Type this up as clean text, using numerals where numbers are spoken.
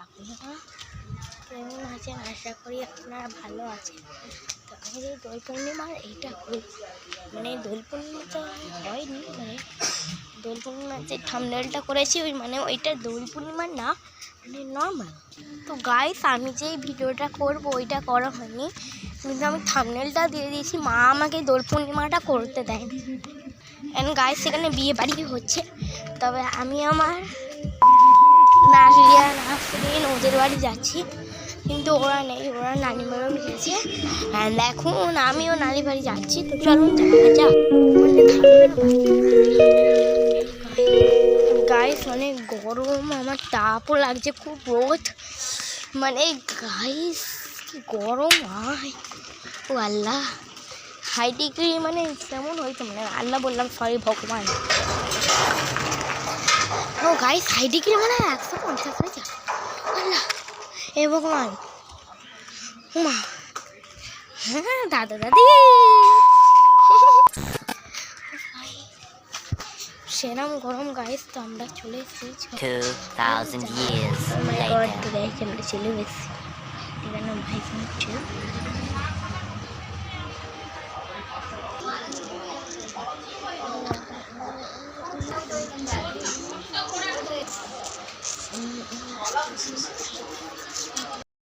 আপনারা কেমন আছেন? আশা করি আপনারা ভালো আছেন। তো আমি এই দোল পূর্ণিমার এইটা করি, মানে দোল পূর্ণিমা তো হয়নি, মানে দোল পূর্ণিমার যে থাম্বনেলটা করেছি ওইটা দোল পূর্ণিমার না, মানে নর্মাল। তো গাইস, আমি যে ভিডিওটা করবো ওইটা করা হয়নি, কিন্তু আমি থাম্বনেলটা দিয়ে দিয়েছি। মা আমাকে দোল পূর্ণিমাটা করতে দেয়নি। অ্যান্ড গাইস, সেখানে বিয়ে বাড়ি হচ্ছে, তবে আমি আমার নাসরিন ওদের বাড়ি যাচ্ছি, কিন্তু ওরা নেই, ওরা নানি বাড়ি গেছে। অ্যান্ড এখন আমিও নানি বাড়ি যাচ্ছি। তো চলুন যাওয়া যাক। গাইস, অনেক গরম, আমার তাপও লাগছে, খুব রোদ, মানে গাইস কি গরম হয়। ও আল্লাহ, হাই ডিগ্রি মানে কেমন হয়েছে, মানে আল্লাহ বললাম, সরি ভগবান। ও গাইস, হাই ডিগ্রি মানে 150 হয়েছে। আল্লাহ, এ ভগবান, মা, হ্যাঁ দাদা দাদি, সেরম গরম গাইস। তো আমরা চলে এসেছি 2000 years আমরা later. চলে এসেছি, এখানে ভাই